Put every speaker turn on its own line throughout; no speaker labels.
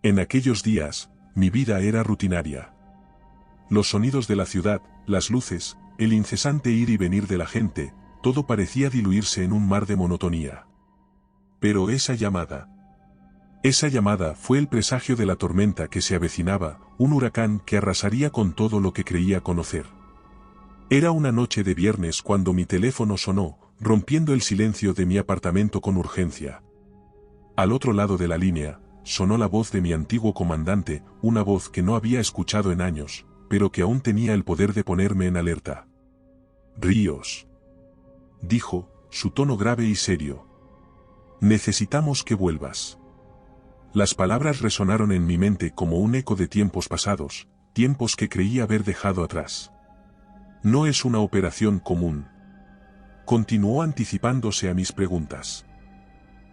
En aquellos días, mi vida era rutinaria. Los sonidos de la ciudad, las luces, el incesante ir y venir de la gente, todo parecía diluirse en un mar de monotonía. Pero esa llamada fue el presagio de la tormenta que se avecinaba, un huracán que arrasaría con todo lo que creía conocer. Era una noche de viernes cuando mi teléfono sonó, rompiendo el silencio de mi apartamento con urgencia. Al otro lado de la línea, sonó la voz de mi antiguo comandante, una voz que no había escuchado en años, pero que aún tenía el poder de ponerme en alerta. «Ríos», dijo, su tono grave y serio. «Necesitamos que vuelvas». Las palabras resonaron en mi mente como un eco de tiempos pasados, tiempos que creía haber dejado atrás. «No es una operación común», continuó anticipándose a mis preguntas.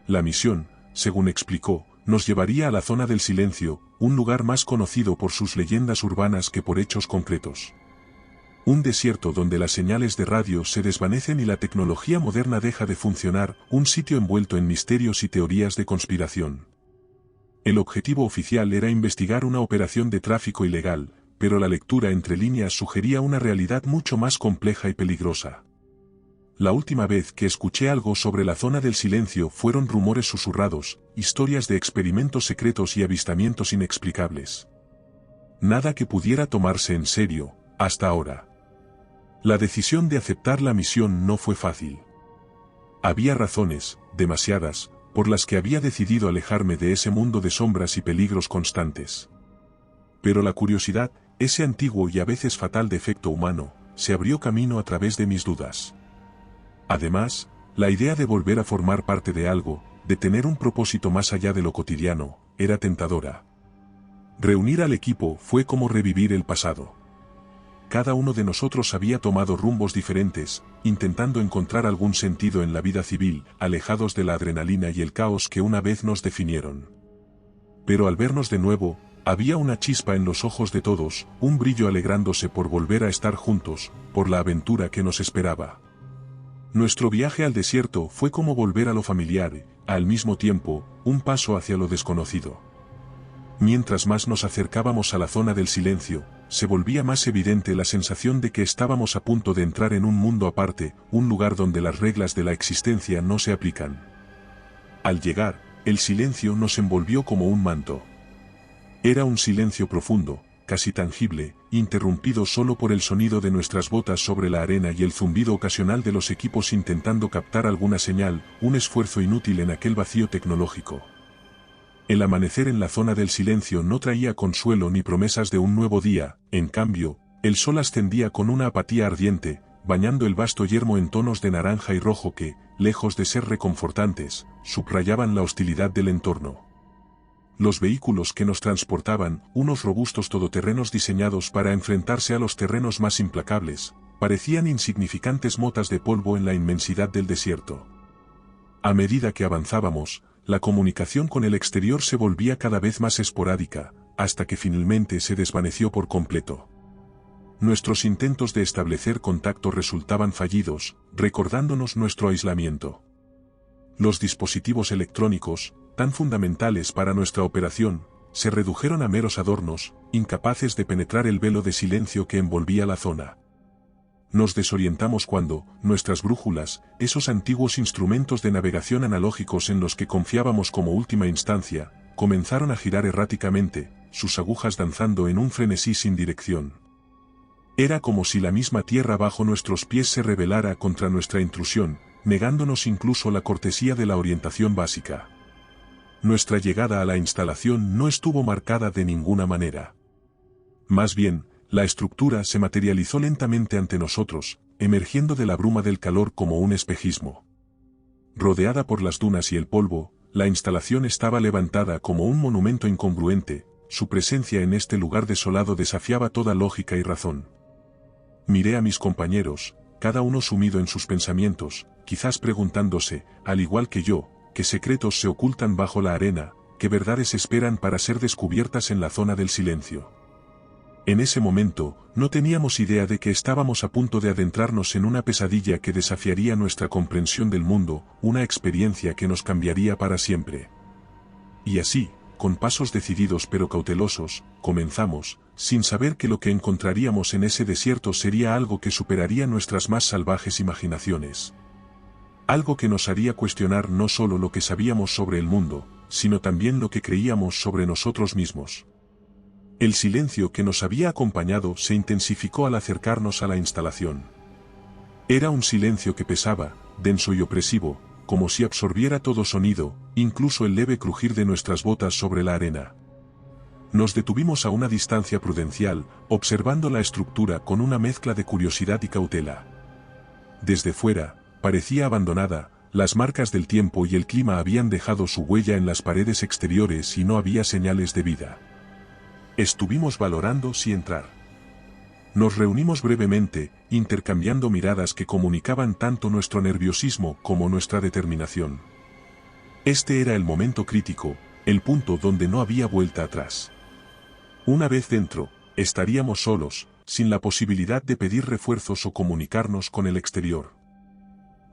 «La misión, según explicó, nos llevaría a la zona del silencio, un lugar más conocido por sus leyendas urbanas que por hechos concretos. Un desierto donde las señales de radio se desvanecen y la tecnología moderna deja de funcionar, un sitio envuelto en misterios y teorías de conspiración. El objetivo oficial era investigar una operación de tráfico ilegal, pero la lectura entre líneas sugería una realidad mucho más compleja y peligrosa. La última vez que escuché algo sobre la zona del silencio fueron rumores susurrados, historias de experimentos secretos y avistamientos inexplicables. Nada que pudiera tomarse en serio, hasta ahora. La decisión de aceptar la misión no fue fácil. Había razones, demasiadas, por las que había decidido alejarme de ese mundo de sombras y peligros constantes. Pero la curiosidad, ese antiguo y a veces fatal defecto humano, se abrió camino a través de mis dudas. Además, la idea de volver a formar parte de algo, de tener un propósito más allá de lo cotidiano, era tentadora. Reunir al equipo fue como revivir el pasado. Cada uno de nosotros había tomado rumbos diferentes, intentando encontrar algún sentido en la vida civil, alejados de la adrenalina y el caos que una vez nos definieron. Pero al vernos de nuevo, había una chispa en los ojos de todos, un brillo alegrándose por volver a estar juntos, por la aventura que nos esperaba. Nuestro viaje al desierto fue como volver a lo familiar, al mismo tiempo, un paso hacia lo desconocido. Mientras más nos acercábamos a la zona del silencio, se volvía más evidente la sensación de que estábamos a punto de entrar en un mundo aparte, un lugar donde las reglas de la existencia no se aplican. Al llegar, el silencio nos envolvió como un manto. Era un silencio profundo, casi tangible, interrumpido solo por el sonido de nuestras botas sobre la arena y el zumbido ocasional de los equipos intentando captar alguna señal, un esfuerzo inútil en aquel vacío tecnológico. El amanecer en la zona del silencio no traía consuelo ni promesas de un nuevo día, en cambio, el sol ascendía con una apatía ardiente, bañando el vasto yermo en tonos de naranja y rojo que, lejos de ser reconfortantes, subrayaban la hostilidad del entorno. Los vehículos que nos transportaban, unos robustos todoterrenos diseñados para enfrentarse a los terrenos más implacables, parecían insignificantes motas de polvo en la inmensidad del desierto. A medida que avanzábamos, la comunicación con el exterior se volvía cada vez más esporádica, hasta que finalmente se desvaneció por completo. Nuestros intentos de establecer contacto resultaban fallidos, recordándonos nuestro aislamiento. Los dispositivos electrónicos, tan fundamentales para nuestra operación, se redujeron a meros adornos, incapaces de penetrar el velo de silencio que envolvía la zona. Nos desorientamos cuando, nuestras brújulas, esos antiguos instrumentos de navegación analógicos en los que confiábamos como última instancia, comenzaron a girar erráticamente, sus agujas danzando en un frenesí sin dirección. Era como si la misma tierra bajo nuestros pies se rebelara contra nuestra intrusión, negándonos incluso la cortesía de la orientación básica. Nuestra llegada a la instalación no estuvo marcada de ninguna manera. Más bien, la estructura se materializó lentamente ante nosotros, emergiendo de la bruma del calor como un espejismo. Rodeada por las dunas y el polvo, la instalación estaba levantada como un monumento incongruente, su presencia en este lugar desolado desafiaba toda lógica y razón. Miré a mis compañeros, cada uno sumido en sus pensamientos, quizás preguntándose, al igual que yo, qué secretos se ocultan bajo la arena, qué verdades esperan para ser descubiertas en la zona del silencio. En ese momento, no teníamos idea de que estábamos a punto de adentrarnos en una pesadilla que desafiaría nuestra comprensión del mundo, una experiencia que nos cambiaría para siempre. Y así, con pasos decididos pero cautelosos, comenzamos, sin saber que lo que encontraríamos en ese desierto sería algo que superaría nuestras más salvajes imaginaciones. Algo que nos haría cuestionar no solo lo que sabíamos sobre el mundo, sino también lo que creíamos sobre nosotros mismos. El silencio que nos había acompañado se intensificó al acercarnos a la instalación. Era un silencio que pesaba, denso y opresivo, como si absorbiera todo sonido, incluso el leve crujir de nuestras botas sobre la arena. Nos detuvimos a una distancia prudencial, observando la estructura con una mezcla de curiosidad y cautela. Desde fuera, parecía abandonada, las marcas del tiempo y el clima habían dejado su huella en las paredes exteriores y no había señales de vida. Estuvimos valorando si entrar. Nos reunimos brevemente, intercambiando miradas que comunicaban tanto nuestro nerviosismo como nuestra determinación. Este era el momento crítico, el punto donde no había vuelta atrás. Una vez dentro, estaríamos solos, sin la posibilidad de pedir refuerzos o comunicarnos con el exterior.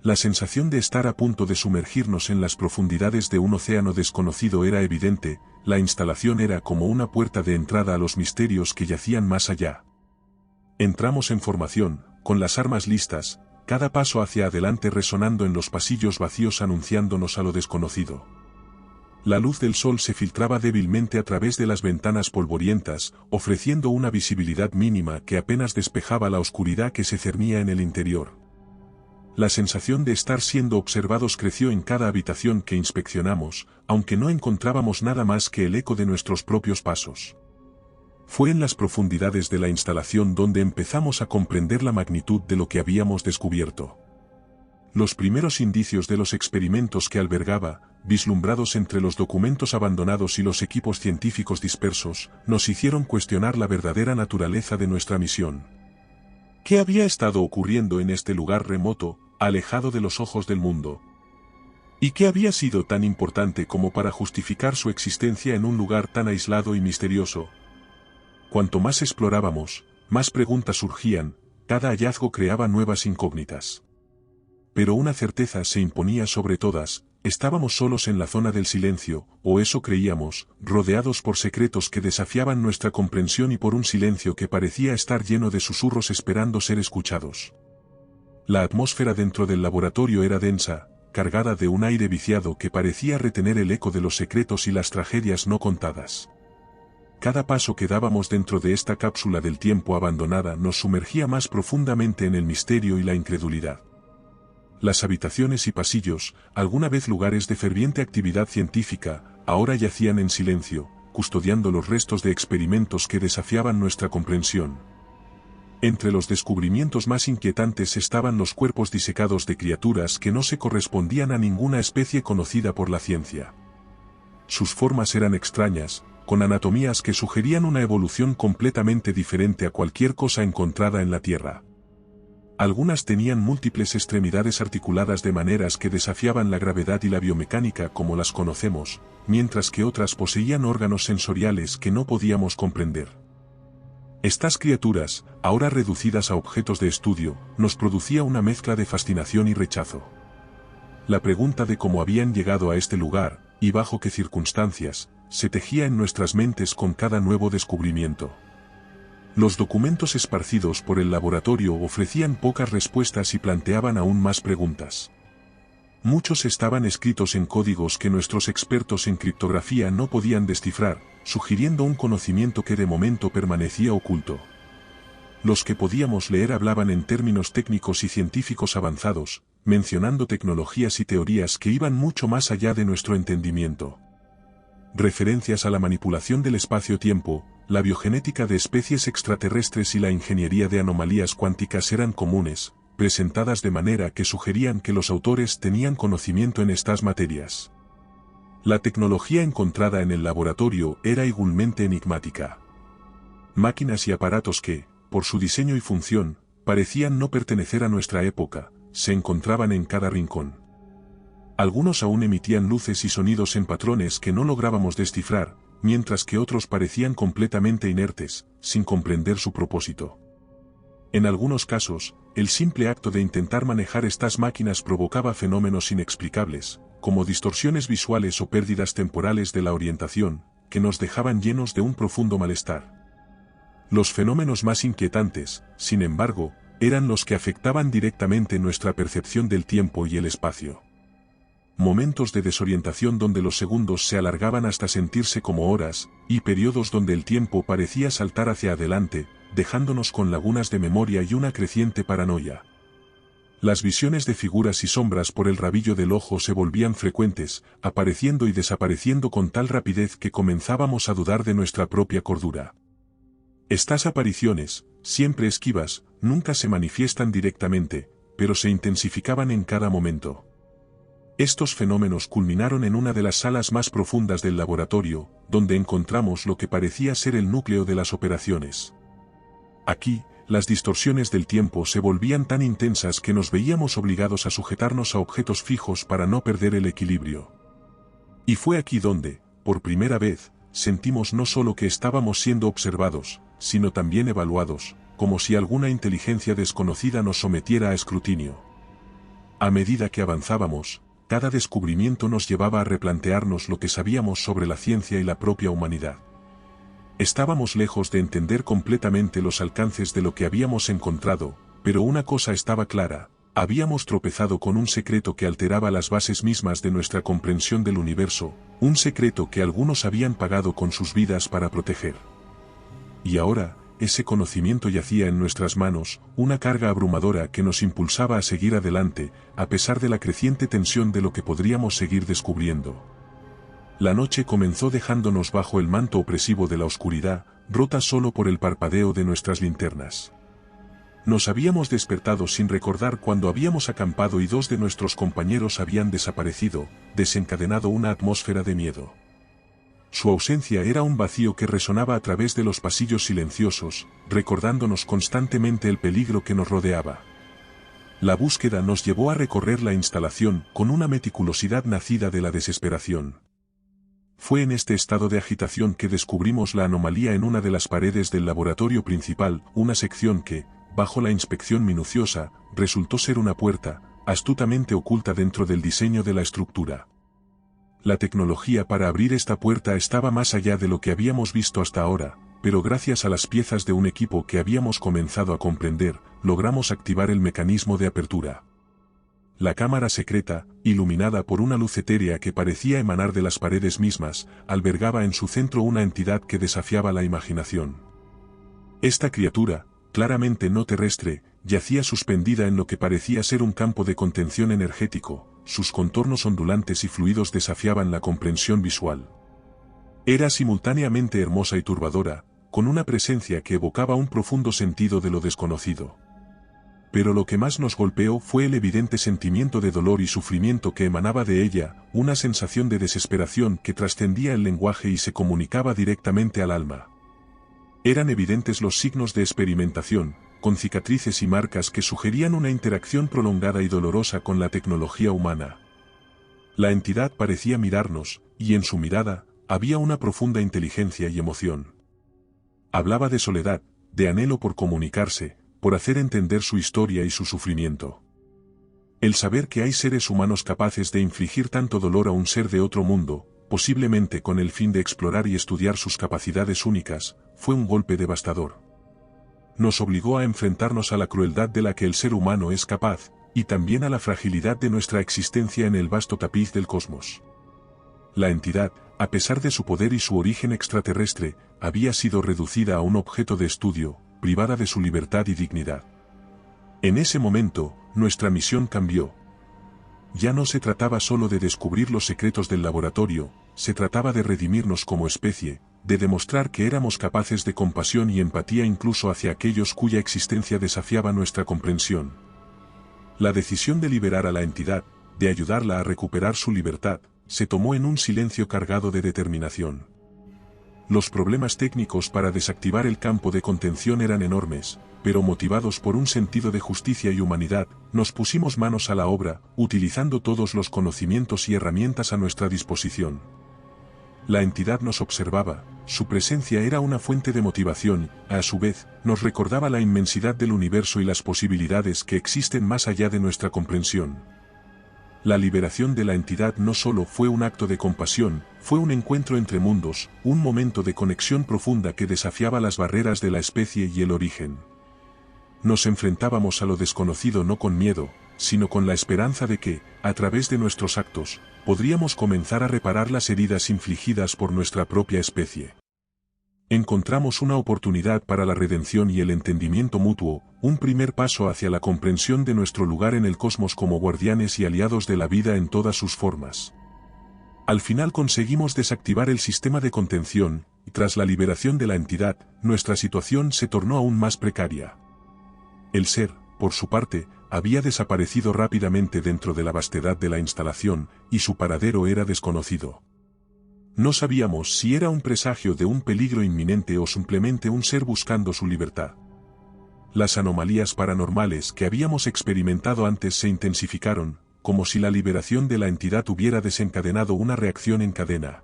La sensación de estar a punto de sumergirnos en las profundidades de un océano desconocido era evidente, la instalación era como una puerta de entrada a los misterios que yacían más allá. Entramos en formación, con las armas listas, cada paso hacia adelante resonando en los pasillos vacíos anunciándonos a lo desconocido. La luz del sol se filtraba débilmente a través de las ventanas polvorientas, ofreciendo una visibilidad mínima que apenas despejaba la oscuridad que se cernía en el interior. La sensación de estar siendo observados creció en cada habitación que inspeccionamos, aunque no encontrábamos nada más que el eco de nuestros propios pasos. Fue en las profundidades de la instalación donde empezamos a comprender la magnitud de lo que habíamos descubierto. Los primeros indicios de los experimentos que albergaba, vislumbrados entre los documentos abandonados y los equipos científicos dispersos, nos hicieron cuestionar la verdadera naturaleza de nuestra misión. ¿Qué había estado ocurriendo en este lugar remoto, alejado de los ojos del mundo? ¿Y qué había sido tan importante como para justificar su existencia en un lugar tan aislado y misterioso? Cuanto más explorábamos, más preguntas surgían, cada hallazgo creaba nuevas incógnitas. Pero una certeza se imponía sobre todas, estábamos solos en la zona del silencio, o eso creíamos, rodeados por secretos que desafiaban nuestra comprensión y por un silencio que parecía estar lleno de susurros esperando ser escuchados. La atmósfera dentro del laboratorio era densa, cargada de un aire viciado que parecía retener el eco de los secretos y las tragedias no contadas. Cada paso que dábamos dentro de esta cápsula del tiempo abandonada nos sumergía más profundamente en el misterio y la incredulidad. Las habitaciones y pasillos, alguna vez lugares de ferviente actividad científica, ahora yacían en silencio, custodiando los restos de experimentos que desafiaban nuestra comprensión. Entre los descubrimientos más inquietantes estaban los cuerpos disecados de criaturas que no se correspondían a ninguna especie conocida por la ciencia. Sus formas eran extrañas, con anatomías que sugerían una evolución completamente diferente a cualquier cosa encontrada en la Tierra. Algunas tenían múltiples extremidades articuladas de maneras que desafiaban la gravedad y la biomecánica como las conocemos, mientras que otras poseían órganos sensoriales que no podíamos comprender. Estas criaturas, ahora reducidas a objetos de estudio, nos producía una mezcla de fascinación y rechazo. La pregunta de cómo habían llegado a este lugar, y bajo qué circunstancias, se tejía en nuestras mentes con cada nuevo descubrimiento. Los documentos esparcidos por el laboratorio ofrecían pocas respuestas y planteaban aún más preguntas. Muchos estaban escritos en códigos que nuestros expertos en criptografía no podían descifrar, sugiriendo un conocimiento que de momento permanecía oculto. Los que podíamos leer hablaban en términos técnicos y científicos avanzados, mencionando tecnologías y teorías que iban mucho más allá de nuestro entendimiento. Referencias a la manipulación del espacio-tiempo, la biogenética de especies extraterrestres y la ingeniería de anomalías cuánticas eran comunes, presentadas de manera que sugerían que los autores tenían conocimiento en estas materias. La tecnología encontrada en el laboratorio era igualmente enigmática. Máquinas y aparatos que, por su diseño y función, parecían no pertenecer a nuestra época, se encontraban en cada rincón. Algunos aún emitían luces y sonidos en patrones que no lográbamos descifrar, mientras que otros parecían completamente inertes, sin comprender su propósito. En algunos casos, el simple acto de intentar manejar estas máquinas provocaba fenómenos inexplicables, como distorsiones visuales o pérdidas temporales de la orientación, que nos dejaban llenos de un profundo malestar. Los fenómenos más inquietantes, sin embargo, eran los que afectaban directamente nuestra percepción del tiempo y el espacio. Momentos de desorientación donde los segundos se alargaban hasta sentirse como horas, y periodos donde el tiempo parecía saltar hacia adelante, dejándonos con lagunas de memoria y una creciente paranoia. Las visiones de figuras y sombras por el rabillo del ojo se volvían frecuentes, apareciendo y desapareciendo con tal rapidez que comenzábamos a dudar de nuestra propia cordura. Estas apariciones, siempre esquivas, nunca se manifiestan directamente, pero se intensificaban en cada momento. Estos fenómenos culminaron en una de las salas más profundas del laboratorio, donde encontramos lo que parecía ser el núcleo de las operaciones. Aquí, las distorsiones del tiempo se volvían tan intensas que nos veíamos obligados a sujetarnos a objetos fijos para no perder el equilibrio. Y fue aquí donde, por primera vez, sentimos no solo que estábamos siendo observados, sino también evaluados, como si alguna inteligencia desconocida nos sometiera a escrutinio. A medida que avanzábamos, cada descubrimiento nos llevaba a replantearnos lo que sabíamos sobre la ciencia y la propia humanidad. Estábamos lejos de entender completamente los alcances de lo que habíamos encontrado, pero una cosa estaba clara: habíamos tropezado con un secreto que alteraba las bases mismas de nuestra comprensión del universo, un secreto que algunos habían pagado con sus vidas para proteger. Y ahora, ese conocimiento yacía en nuestras manos, una carga abrumadora que nos impulsaba a seguir adelante, a pesar de la creciente tensión de lo que podríamos seguir descubriendo. La noche comenzó dejándonos bajo el manto opresivo de la oscuridad, rota solo por el parpadeo de nuestras linternas. Nos habíamos despertado sin recordar cuándo habíamos acampado y 2 de nuestros compañeros habían desaparecido, desencadenado una atmósfera de miedo. Su ausencia era un vacío que resonaba a través de los pasillos silenciosos, recordándonos constantemente el peligro que nos rodeaba. La búsqueda nos llevó a recorrer la instalación con una meticulosidad nacida de la desesperación. Fue en este estado de agitación que descubrimos la anomalía en una de las paredes del laboratorio principal, una sección que, bajo la inspección minuciosa, resultó ser una puerta, astutamente oculta dentro del diseño de la estructura. La tecnología para abrir esta puerta estaba más allá de lo que habíamos visto hasta ahora, pero gracias a las piezas de un equipo que habíamos comenzado a comprender, logramos activar el mecanismo de apertura. La cámara secreta, iluminada por una luz etérea que parecía emanar de las paredes mismas, albergaba en su centro una entidad que desafiaba la imaginación. Esta criatura, claramente no terrestre, yacía suspendida en lo que parecía ser un campo de contención energético, sus contornos ondulantes y fluidos desafiaban la comprensión visual. Era simultáneamente hermosa y turbadora, con una presencia que evocaba un profundo sentido de lo desconocido. Pero lo que más nos golpeó fue el evidente sentimiento de dolor y sufrimiento que emanaba de ella, una sensación de desesperación que trascendía el lenguaje y se comunicaba directamente al alma. Eran evidentes los signos de experimentación, con cicatrices y marcas que sugerían una interacción prolongada y dolorosa con la tecnología humana. La entidad parecía mirarnos, y en su mirada, había una profunda inteligencia y emoción. Hablaba de soledad, de anhelo por comunicarse, por hacer entender su historia y su sufrimiento. El saber que hay seres humanos capaces de infligir tanto dolor a un ser de otro mundo, posiblemente con el fin de explorar y estudiar sus capacidades únicas, fue un golpe devastador. Nos obligó a enfrentarnos a la crueldad de la que el ser humano es capaz, y también a la fragilidad de nuestra existencia en el vasto tapiz del cosmos. La entidad, a pesar de su poder y su origen extraterrestre, había sido reducida a un objeto de estudio, privada de su libertad y dignidad. En ese momento, nuestra misión cambió. Ya no se trataba solo de descubrir los secretos del laboratorio, se trataba de redimirnos como especie, de demostrar que éramos capaces de compasión y empatía incluso hacia aquellos cuya existencia desafiaba nuestra comprensión. La decisión de liberar a la entidad, de ayudarla a recuperar su libertad, se tomó en un silencio cargado de determinación. Los problemas técnicos para desactivar el campo de contención eran enormes, pero motivados por un sentido de justicia y humanidad, nos pusimos manos a la obra, utilizando todos los conocimientos y herramientas a nuestra disposición. La entidad nos observaba, su presencia era una fuente de motivación, a su vez, nos recordaba la inmensidad del universo y las posibilidades que existen más allá de nuestra comprensión. La liberación de la entidad no solo fue un acto de compasión, fue un encuentro entre mundos, un momento de conexión profunda que desafiaba las barreras de la especie y el origen. Nos enfrentábamos a lo desconocido no con miedo, sino con la esperanza de que, a través de nuestros actos, podríamos comenzar a reparar las heridas infligidas por nuestra propia especie. Encontramos una oportunidad para la redención y el entendimiento mutuo, un primer paso hacia la comprensión de nuestro lugar en el cosmos como guardianes y aliados de la vida en todas sus formas. Al final conseguimos desactivar el sistema de contención, y tras la liberación de la entidad, nuestra situación se tornó aún más precaria. El ser, por su parte, había desaparecido rápidamente dentro de la vastedad de la instalación, y su paradero era desconocido. No sabíamos si era un presagio de un peligro inminente o simplemente un ser buscando su libertad. Las anomalías paranormales que habíamos experimentado antes se intensificaron, como si la liberación de la entidad hubiera desencadenado una reacción en cadena.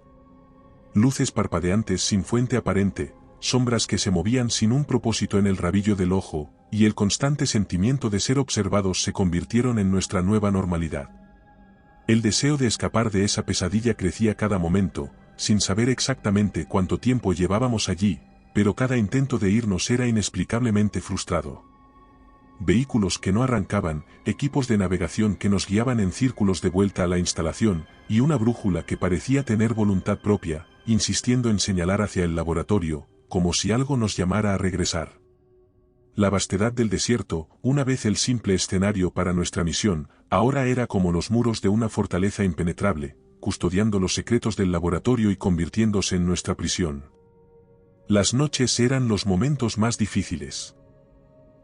Luces parpadeantes sin fuente aparente, sombras que se movían sin un propósito en el rabillo del ojo, y el constante sentimiento de ser observados se convirtieron en nuestra nueva normalidad. El deseo de escapar de esa pesadilla crecía cada momento, sin saber exactamente cuánto tiempo llevábamos allí, pero cada intento de irnos era inexplicablemente frustrado. Vehículos que no arrancaban, equipos de navegación que nos guiaban en círculos de vuelta a la instalación, y una brújula que parecía tener voluntad propia, insistiendo en señalar hacia el laboratorio, como si algo nos llamara a regresar. La vastedad del desierto, una vez el simple escenario para nuestra misión, ahora era como los muros de una fortaleza impenetrable, custodiando los secretos del laboratorio y convirtiéndose en nuestra prisión. Las noches eran los momentos más difíciles.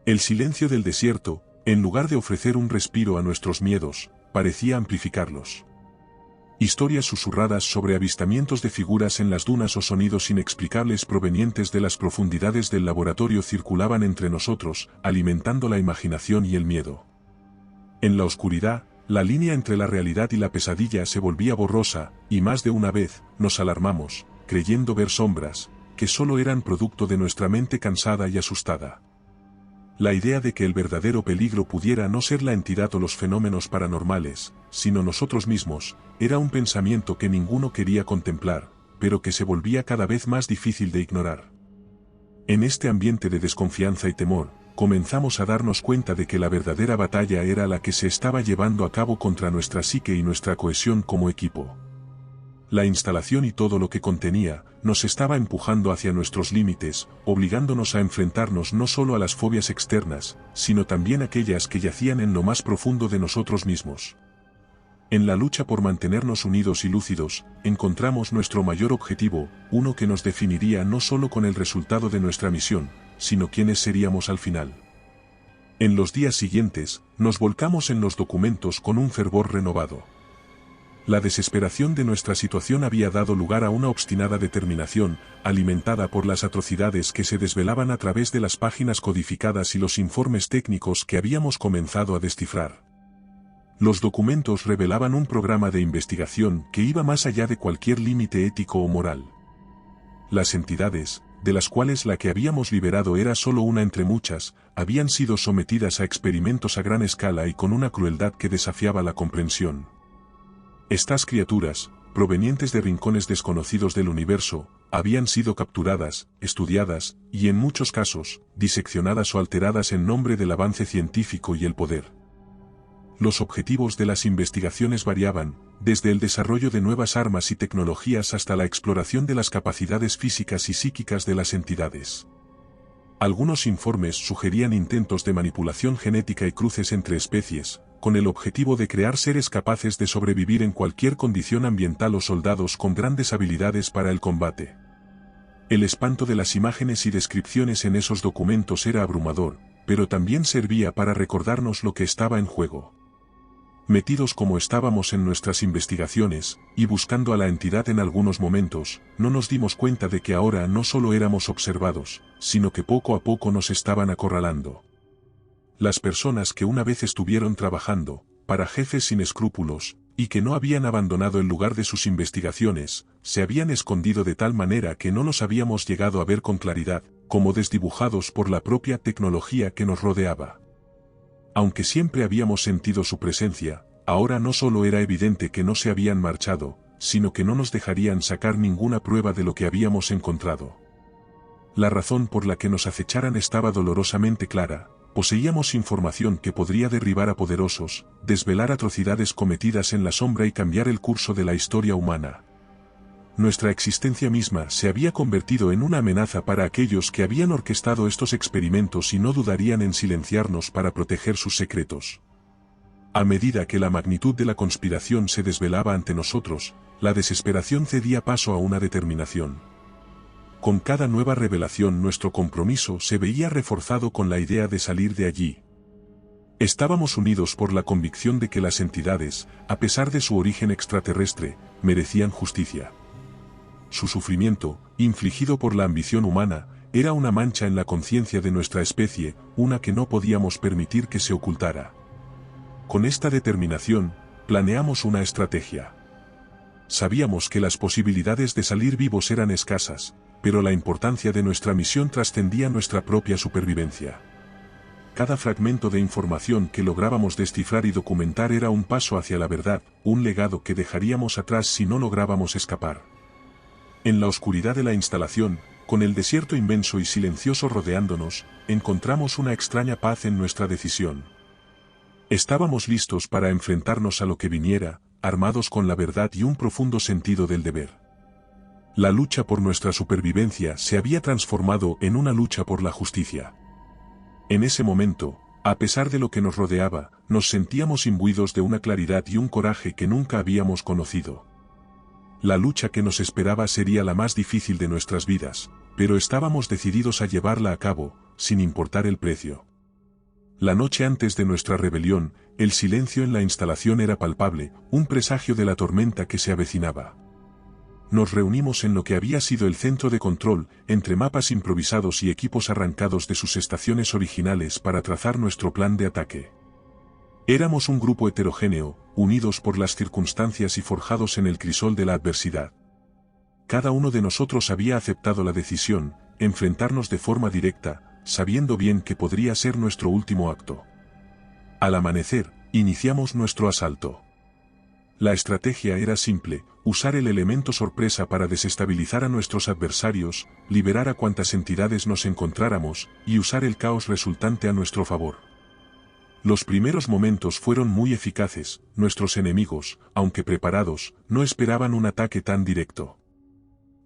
El silencio del desierto, en lugar de ofrecer un respiro a nuestros miedos, parecía amplificarlos. Historias susurradas sobre avistamientos de figuras en las dunas o sonidos inexplicables provenientes de las profundidades del laboratorio circulaban entre nosotros, alimentando la imaginación y el miedo. En la oscuridad, la línea entre la realidad y la pesadilla se volvía borrosa, y más de una vez, nos alarmamos, creyendo ver sombras, que solo eran producto de nuestra mente cansada y asustada. La idea de que el verdadero peligro pudiera no ser la entidad o los fenómenos paranormales, sino nosotros mismos, era un pensamiento que ninguno quería contemplar, pero que se volvía cada vez más difícil de ignorar. En este ambiente de desconfianza y temor, comenzamos a darnos cuenta de que la verdadera batalla era la que se estaba llevando a cabo contra nuestra psique y nuestra cohesión como equipo. La instalación y todo lo que contenía, nos estaba empujando hacia nuestros límites, obligándonos a enfrentarnos no solo a las fobias externas, sino también a aquellas que yacían en lo más profundo de nosotros mismos. En la lucha por mantenernos unidos y lúcidos, encontramos nuestro mayor objetivo, uno que nos definiría no solo con el resultado de nuestra misión, sino quiénes seríamos al final. En los días siguientes, nos volcamos en los documentos con un fervor renovado. La desesperación de nuestra situación había dado lugar a una obstinada determinación, alimentada por las atrocidades que se desvelaban a través de las páginas codificadas y los informes técnicos que habíamos comenzado a descifrar. Los documentos revelaban un programa de investigación que iba más allá de cualquier límite ético o moral. Las entidades, de las cuales la que habíamos liberado era solo una entre muchas, habían sido sometidas a experimentos a gran escala y con una crueldad que desafiaba la comprensión. Estas criaturas, provenientes de rincones desconocidos del universo, habían sido capturadas, estudiadas, y en muchos casos, diseccionadas o alteradas en nombre del avance científico y el poder. Los objetivos de las investigaciones variaban, desde el desarrollo de nuevas armas y tecnologías hasta la exploración de las capacidades físicas y psíquicas de las entidades. Algunos informes sugerían intentos de manipulación genética y cruces entre especies, con el objetivo de crear seres capaces de sobrevivir en cualquier condición ambiental o soldados con grandes habilidades para el combate. El espanto de las imágenes y descripciones en esos documentos era abrumador, pero también servía para recordarnos lo que estaba en juego. Metidos como estábamos en nuestras investigaciones, y buscando a la entidad en algunos momentos, no nos dimos cuenta de que ahora no solo éramos observados, sino que poco a poco nos estaban acorralando. Las personas que una vez estuvieron trabajando, para jefes sin escrúpulos, y que no habían abandonado el lugar de sus investigaciones, se habían escondido de tal manera que no los habíamos llegado a ver con claridad, como desdibujados por la propia tecnología que nos rodeaba. Aunque siempre habíamos sentido su presencia, ahora no solo era evidente que no se habían marchado, sino que no nos dejarían sacar ninguna prueba de lo que habíamos encontrado. La razón por la que nos acecharan estaba dolorosamente clara: poseíamos información que podría derribar a poderosos, desvelar atrocidades cometidas en la sombra y cambiar el curso de la historia humana. Nuestra existencia misma se había convertido en una amenaza para aquellos que habían orquestado estos experimentos y no dudarían en silenciarnos para proteger sus secretos. A medida que la magnitud de la conspiración se desvelaba ante nosotros, la desesperación cedía paso a una determinación. Con cada nueva revelación nuestro compromiso se veía reforzado con la idea de salir de allí. Estábamos unidos por la convicción de que las entidades, a pesar de su origen extraterrestre, merecían justicia. Su sufrimiento, infligido por la ambición humana, era una mancha en la conciencia de nuestra especie, una que no podíamos permitir que se ocultara. Con esta determinación, planeamos una estrategia. Sabíamos que las posibilidades de salir vivos eran escasas, pero la importancia de nuestra misión trascendía nuestra propia supervivencia. Cada fragmento de información que lográbamos descifrar y documentar era un paso hacia la verdad, un legado que dejaríamos atrás si no lográbamos escapar. En la oscuridad de la instalación, con el desierto inmenso y silencioso rodeándonos, encontramos una extraña paz en nuestra decisión. Estábamos listos para enfrentarnos a lo que viniera, armados con la verdad y un profundo sentido del deber. La lucha por nuestra supervivencia se había transformado en una lucha por la justicia. En ese momento, a pesar de lo que nos rodeaba, nos sentíamos imbuidos de una claridad y un coraje que nunca habíamos conocido. La lucha que nos esperaba sería la más difícil de nuestras vidas, pero estábamos decididos a llevarla a cabo, sin importar el precio. La noche antes de nuestra rebelión, el silencio en la instalación era palpable, un presagio de la tormenta que se avecinaba. Nos reunimos en lo que había sido el centro de control, entre mapas improvisados y equipos arrancados de sus estaciones originales para trazar nuestro plan de ataque. Éramos un grupo heterogéneo, unidos por las circunstancias y forjados en el crisol de la adversidad. Cada uno de nosotros había aceptado la decisión, enfrentarnos de forma directa, sabiendo bien que podría ser nuestro último acto. Al amanecer, iniciamos nuestro asalto. La estrategia era simple: usar el elemento sorpresa para desestabilizar a nuestros adversarios, liberar a cuantas entidades nos encontráramos, y usar el caos resultante a nuestro favor. Los primeros momentos fueron muy eficaces. Nuestros enemigos, aunque preparados, no esperaban un ataque tan directo.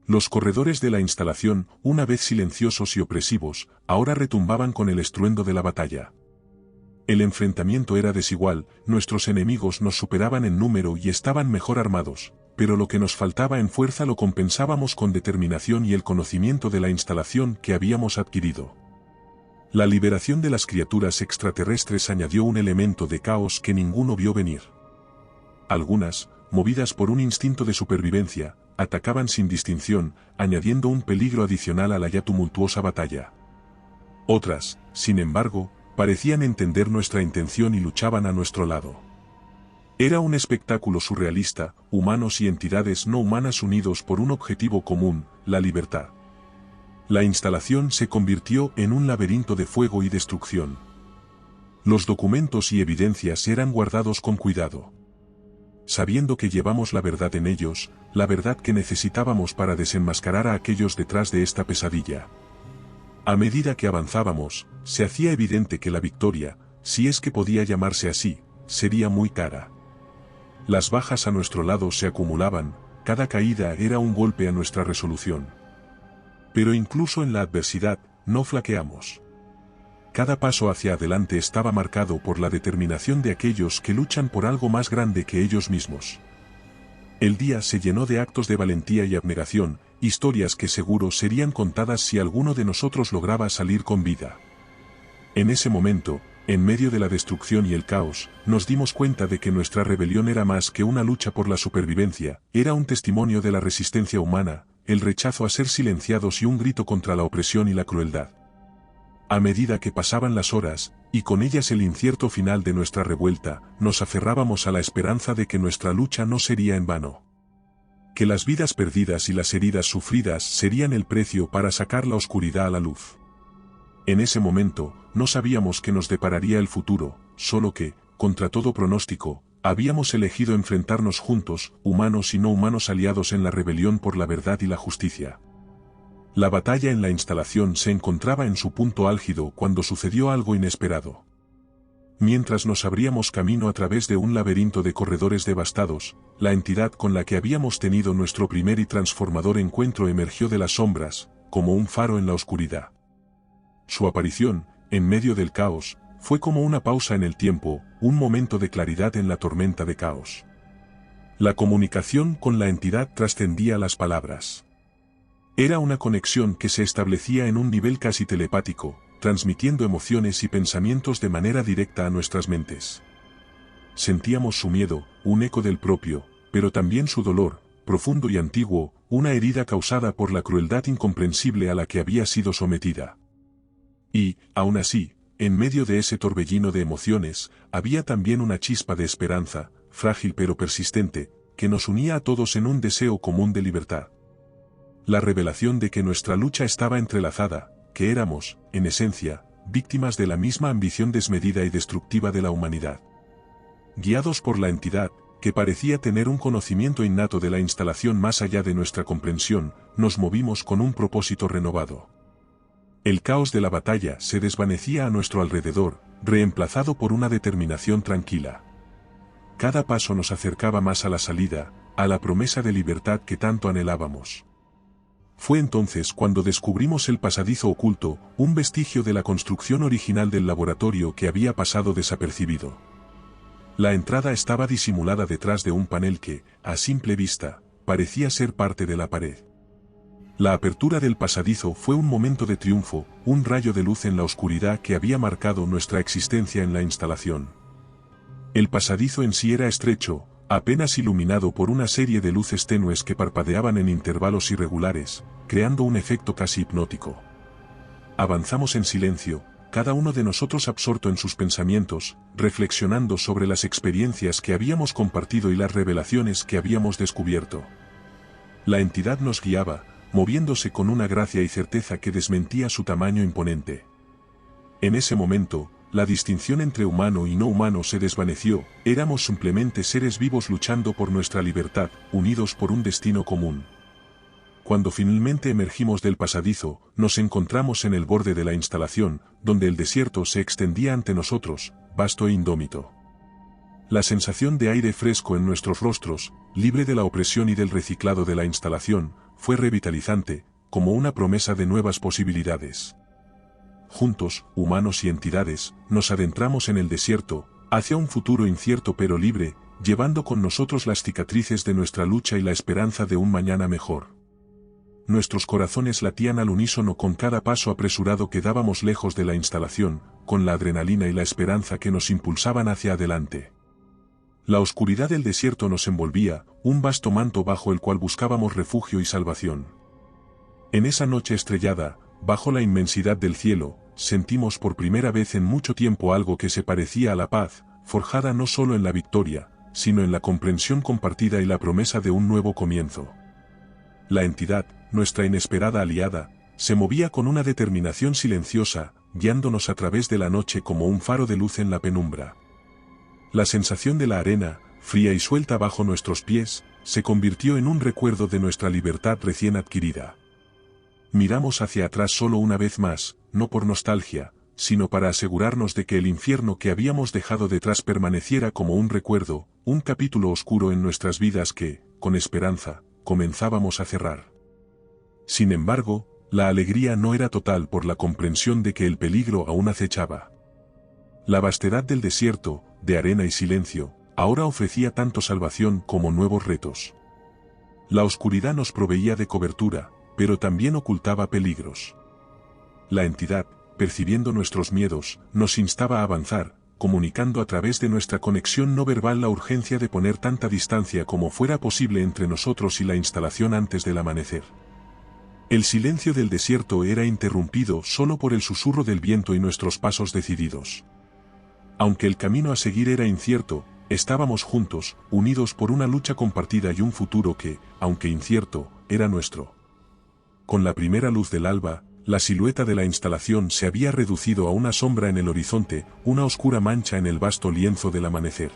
Los corredores de la instalación, una vez silenciosos y opresivos, ahora retumbaban con el estruendo de la batalla. El enfrentamiento era desigual, nuestros enemigos nos superaban en número y estaban mejor armados, pero lo que nos faltaba en fuerza lo compensábamos con determinación y el conocimiento de la instalación que habíamos adquirido. La liberación de las criaturas extraterrestres añadió un elemento de caos que ninguno vio venir. Algunas, movidas por un instinto de supervivencia, atacaban sin distinción, añadiendo un peligro adicional a la ya tumultuosa batalla. Otras, sin embargo, parecían entender nuestra intención y luchaban a nuestro lado. Era un espectáculo surrealista, humanos y entidades no humanas unidos por un objetivo común: la libertad. La instalación se convirtió en un laberinto de fuego y destrucción. Los documentos y evidencias eran guardados con cuidado. Sabiendo que llevamos la verdad en ellos, la verdad que necesitábamos para desenmascarar a aquellos detrás de esta pesadilla. A medida que avanzábamos, se hacía evidente que la victoria, si es que podía llamarse así, sería muy cara. Las bajas a nuestro lado se acumulaban, cada caída era un golpe a nuestra resolución. Pero incluso en la adversidad, no flaqueamos. Cada paso hacia adelante estaba marcado por la determinación de aquellos que luchan por algo más grande que ellos mismos. El día se llenó de actos de valentía y abnegación, historias que seguro serían contadas si alguno de nosotros lograba salir con vida. En ese momento, en medio de la destrucción y el caos, nos dimos cuenta de que nuestra rebelión era más que una lucha por la supervivencia, era un testimonio de la resistencia humana, el rechazo a ser silenciados y un grito contra la opresión y la crueldad. A medida que pasaban las horas, y con ellas el incierto final de nuestra revuelta, nos aferrábamos a la esperanza de que nuestra lucha no sería en vano. Que las vidas perdidas y las heridas sufridas serían el precio para sacar la oscuridad a la luz. En ese momento, no sabíamos qué nos depararía el futuro, solo que, contra todo pronóstico, Habíamos elegido enfrentarnos juntos, humanos y no humanos aliados en la rebelión por la verdad y la justicia. La batalla en la instalación se encontraba en su punto álgido cuando sucedió algo inesperado. Mientras nos abríamos camino a través de un laberinto de corredores devastados, la entidad con la que habíamos tenido nuestro primer y transformador encuentro emergió de las sombras, como un faro en la oscuridad. Su aparición, en medio del caos, fue como una pausa en el tiempo, un momento de claridad en la tormenta de caos. La comunicación con la entidad trascendía las palabras. Era una conexión que se establecía en un nivel casi telepático, transmitiendo emociones y pensamientos de manera directa a nuestras mentes. Sentíamos su miedo, un eco del propio, pero también su dolor, profundo y antiguo, una herida causada por la crueldad incomprensible a la que había sido sometida. Y, aún así, en medio de ese torbellino de emociones, había también una chispa de esperanza, frágil pero persistente, que nos unía a todos en un deseo común de libertad. La revelación de que nuestra lucha estaba entrelazada, que éramos, en esencia, víctimas de la misma ambición desmedida y destructiva de la humanidad. Guiados por la entidad, que parecía tener un conocimiento innato de la instalación más allá de nuestra comprensión, nos movimos con un propósito renovado. El caos de la batalla se desvanecía a nuestro alrededor, reemplazado por una determinación tranquila. Cada paso nos acercaba más a la salida, a la promesa de libertad que tanto anhelábamos. Fue entonces cuando descubrimos el pasadizo oculto, un vestigio de la construcción original del laboratorio que había pasado desapercibido. La entrada estaba disimulada detrás de un panel que, a simple vista, parecía ser parte de la pared. La apertura del pasadizo fue un momento de triunfo, un rayo de luz en la oscuridad que había marcado nuestra existencia en la instalación. El pasadizo en sí era estrecho, apenas iluminado por una serie de luces tenues que parpadeaban en intervalos irregulares, creando un efecto casi hipnótico. Avanzamos en silencio, cada uno de nosotros absorto en sus pensamientos, reflexionando sobre las experiencias que habíamos compartido y las revelaciones que habíamos descubierto. La entidad nos guiaba, moviéndose con una gracia y certeza que desmentía su tamaño imponente. En ese momento, la distinción entre humano y no humano se desvaneció, éramos simplemente seres vivos luchando por nuestra libertad, unidos por un destino común. Cuando finalmente emergimos del pasadizo, nos encontramos en el borde de la instalación, donde el desierto se extendía ante nosotros, vasto e indómito. La sensación de aire fresco en nuestros rostros, libre de la opresión y del reciclado de la instalación, fue revitalizante, como una promesa de nuevas posibilidades. Juntos, humanos y entidades, nos adentramos en el desierto, hacia un futuro incierto pero libre, llevando con nosotros las cicatrices de nuestra lucha y la esperanza de un mañana mejor. Nuestros corazones latían al unísono con cada paso apresurado que dábamos lejos de la instalación, con la adrenalina y la esperanza que nos impulsaban hacia adelante. La oscuridad del desierto nos envolvía, un vasto manto bajo el cual buscábamos refugio y salvación. En esa noche estrellada, bajo la inmensidad del cielo, sentimos por primera vez en mucho tiempo algo que se parecía a la paz, forjada no solo en la victoria, sino en la comprensión compartida y la promesa de un nuevo comienzo. La entidad, nuestra inesperada aliada, se movía con una determinación silenciosa, guiándonos a través de la noche como un faro de luz en la penumbra. La sensación de la arena, fría y suelta bajo nuestros pies, se convirtió en un recuerdo de nuestra libertad recién adquirida. Miramos hacia atrás solo una vez más, no por nostalgia, sino para asegurarnos de que el infierno que habíamos dejado detrás permaneciera como un recuerdo, un capítulo oscuro en nuestras vidas que, con esperanza, comenzábamos a cerrar. Sin embargo, la alegría no era total por la comprensión de que el peligro aún acechaba. La vastedad del desierto, de arena y silencio, ahora ofrecía tanto salvación como nuevos retos. La oscuridad nos proveía de cobertura, pero también ocultaba peligros. La entidad, percibiendo nuestros miedos, nos instaba a avanzar, comunicando a través de nuestra conexión no verbal la urgencia de poner tanta distancia como fuera posible entre nosotros y la instalación antes del amanecer. El silencio del desierto era interrumpido solo por el susurro del viento y nuestros pasos decididos. Aunque el camino a seguir era incierto, estábamos juntos, unidos por una lucha compartida y un futuro que, aunque incierto, era nuestro. Con la primera luz del alba, la silueta de la instalación se había reducido a una sombra en el horizonte, una oscura mancha en el vasto lienzo del amanecer.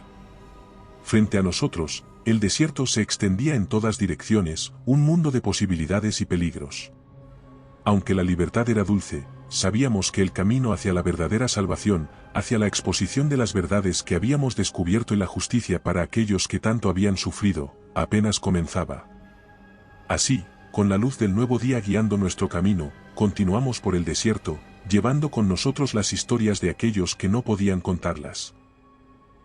frente a nosotros, el desierto se extendía en todas direcciones, un mundo de posibilidades y peligros. Aunque la libertad era dulce, sabíamos que el camino hacia la verdadera salvación, hacia la exposición de las verdades que habíamos descubierto y la justicia para aquellos que tanto habían sufrido, apenas comenzaba. Así, con la luz del nuevo día guiando nuestro camino, continuamos por el desierto, llevando con nosotros las historias de aquellos que no podían contarlas.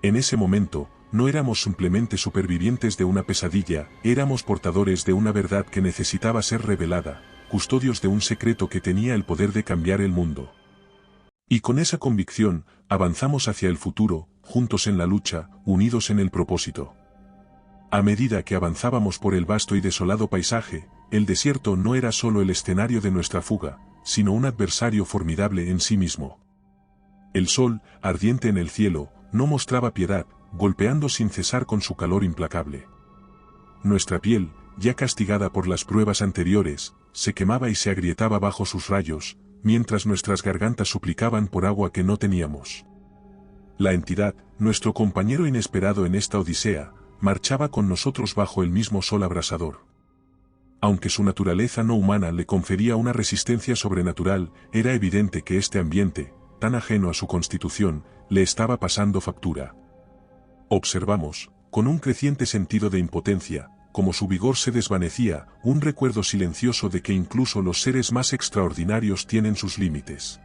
En ese momento, no éramos simplemente supervivientes de una pesadilla, éramos portadores de una verdad que necesitaba ser revelada, custodios de un secreto que tenía el poder de cambiar el mundo. Y con esa convicción, avanzamos hacia el futuro, juntos en la lucha, unidos en el propósito. A medida que avanzábamos por el vasto y desolado paisaje, el desierto no era solo el escenario de nuestra fuga, sino un adversario formidable en sí mismo. El sol, ardiente en el cielo, no mostraba piedad, golpeando sin cesar con su calor implacable. Nuestra piel, ya castigada por las pruebas anteriores, se quemaba y se agrietaba bajo sus rayos, mientras nuestras gargantas suplicaban por agua que no teníamos. La entidad, nuestro compañero inesperado en esta odisea, marchaba con nosotros bajo el mismo sol abrasador. Aunque su naturaleza no humana le confería una resistencia sobrenatural, era evidente que este ambiente, tan ajeno a su constitución, le estaba pasando factura. Observamos, con un creciente sentido de impotencia, como su vigor se desvanecía, un recuerdo silencioso de que incluso los seres más extraordinarios tienen sus límites.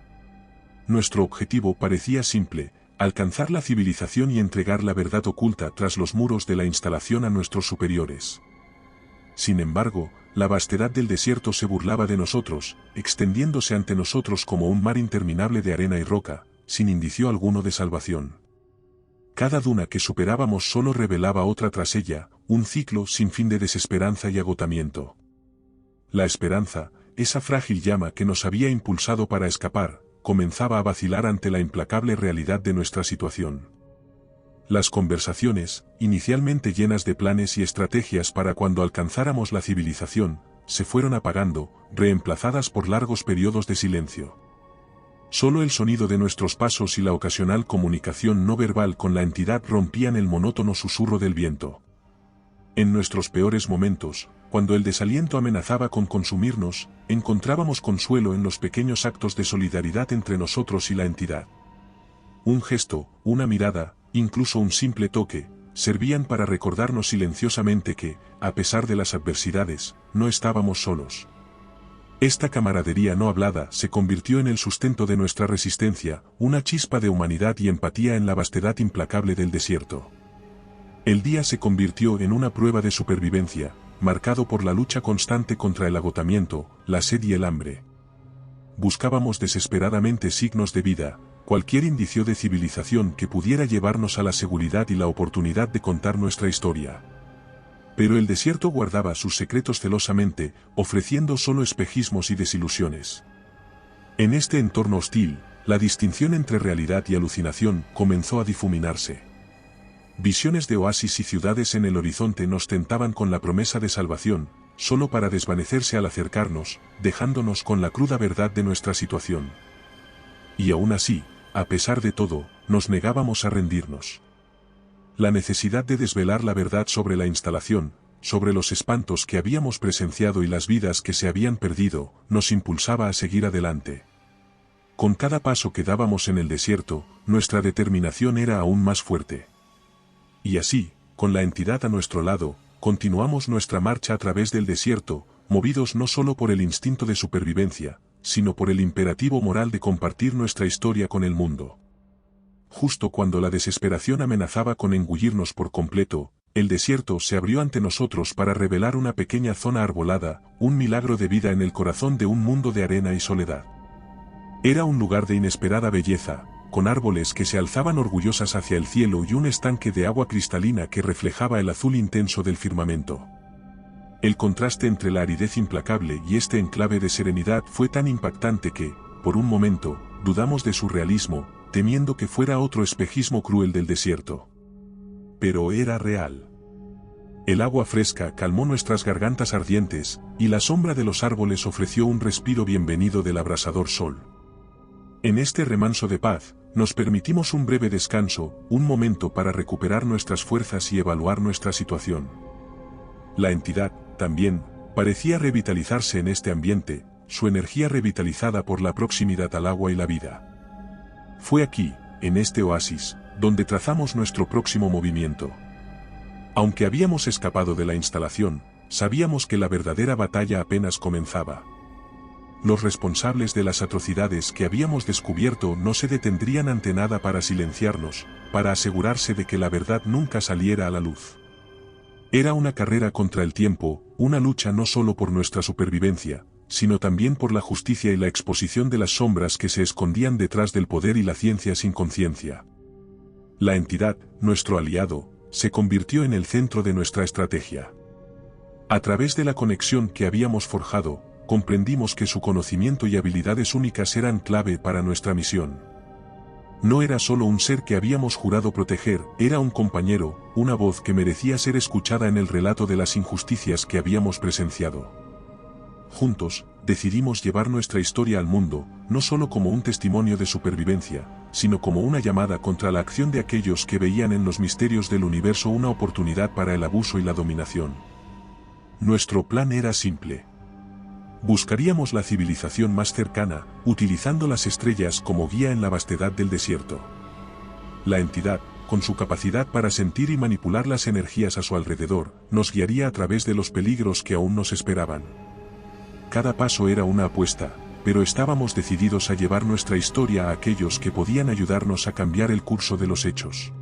Nuestro objetivo parecía simple: alcanzar la civilización y entregar la verdad oculta tras los muros de la instalación a nuestros superiores. Sin embargo, la vastedad del desierto se burlaba de nosotros, extendiéndose ante nosotros como un mar interminable de arena y roca, sin indicio alguno de salvación. Cada duna que superábamos solo revelaba otra tras ella, un ciclo sin fin de desesperanza y agotamiento. La esperanza, esa frágil llama que nos había impulsado para escapar, comenzaba a vacilar ante la implacable realidad de nuestra situación. Las conversaciones, inicialmente llenas de planes y estrategias para cuando alcanzáramos la civilización, se fueron apagando, reemplazadas por largos periodos de silencio. Solo el sonido de nuestros pasos y la ocasional comunicación no verbal con la entidad rompían el monótono susurro del viento. En nuestros peores momentos, cuando el desaliento amenazaba con consumirnos, encontrábamos consuelo en los pequeños actos de solidaridad entre nosotros y la entidad. Un gesto, una mirada, incluso un simple toque, servían para recordarnos silenciosamente que, a pesar de las adversidades, no estábamos solos. Esta camaradería no hablada se convirtió en el sustento de nuestra resistencia, una chispa de humanidad y empatía en la vastedad implacable del desierto. El día se convirtió en una prueba de supervivencia, marcado por la lucha constante contra el agotamiento, la sed y el hambre. Buscábamos desesperadamente signos de vida, cualquier indicio de civilización que pudiera llevarnos a la seguridad y la oportunidad de contar nuestra historia. Pero el desierto guardaba sus secretos celosamente, ofreciendo solo espejismos y desilusiones. En este entorno hostil, la distinción entre realidad y alucinación comenzó a difuminarse. Visiones de oasis y ciudades en el horizonte nos tentaban con la promesa de salvación, solo para desvanecerse al acercarnos, dejándonos con la cruda verdad de nuestra situación. Y aún así, a pesar de todo, nos negábamos a rendirnos. La necesidad de desvelar la verdad sobre la instalación, sobre los espantos que habíamos presenciado y las vidas que se habían perdido, nos impulsaba a seguir adelante. Con cada paso que dábamos en el desierto, nuestra determinación era aún más fuerte. Y así, con la entidad a nuestro lado, continuamos nuestra marcha a través del desierto, movidos no solo por el instinto de supervivencia, sino por el imperativo moral de compartir nuestra historia con el mundo. Justo cuando la desesperación amenazaba con engullirnos por completo, el desierto se abrió ante nosotros para revelar una pequeña zona arbolada, un milagro de vida en el corazón de un mundo de arena y soledad. Era un lugar de inesperada belleza, con árboles que se alzaban orgullosas hacia el cielo y un estanque de agua cristalina que reflejaba el azul intenso del firmamento. El contraste entre la aridez implacable y este enclave de serenidad fue tan impactante que, por un momento, dudamos de su realismo, temiendo que fuera otro espejismo cruel del desierto. Pero era real. El agua fresca calmó nuestras gargantas ardientes, y la sombra de los árboles ofreció un respiro bienvenido del abrasador sol. En este remanso de paz, nos permitimos un breve descanso, un momento para recuperar nuestras fuerzas y evaluar nuestra situación. La entidad, también, parecía revitalizarse en este ambiente, su energía revitalizada por la proximidad al agua y la vida. Fue aquí, en este oasis, donde trazamos nuestro próximo movimiento. Aunque habíamos escapado de la instalación, sabíamos que la verdadera batalla apenas comenzaba. Los responsables de las atrocidades que habíamos descubierto no se detendrían ante nada para silenciarnos, para asegurarse de que la verdad nunca saliera a la luz. Era una carrera contra el tiempo, una lucha no solo por nuestra supervivencia, sino también por la justicia y la exposición de las sombras que se escondían detrás del poder y la ciencia sin conciencia. La entidad, nuestro aliado, se convirtió en el centro de nuestra estrategia. A través de la conexión que habíamos forjado, comprendimos que su conocimiento y habilidades únicas eran clave para nuestra misión. No era solo un ser que habíamos jurado proteger, era un compañero, una voz que merecía ser escuchada en el relato de las injusticias que habíamos presenciado. Juntos, decidimos llevar nuestra historia al mundo, no solo como un testimonio de supervivencia, sino como una llamada contra la acción de aquellos que veían en los misterios del universo una oportunidad para el abuso y la dominación. Nuestro plan era simple. Buscaríamos la civilización más cercana, utilizando las estrellas como guía en la vastedad del desierto. La entidad, con su capacidad para sentir y manipular las energías a su alrededor, nos guiaría a través de los peligros que aún nos esperaban. Cada paso era una apuesta, pero estábamos decididos a llevar nuestra historia a aquellos que podían ayudarnos a cambiar el curso de los hechos.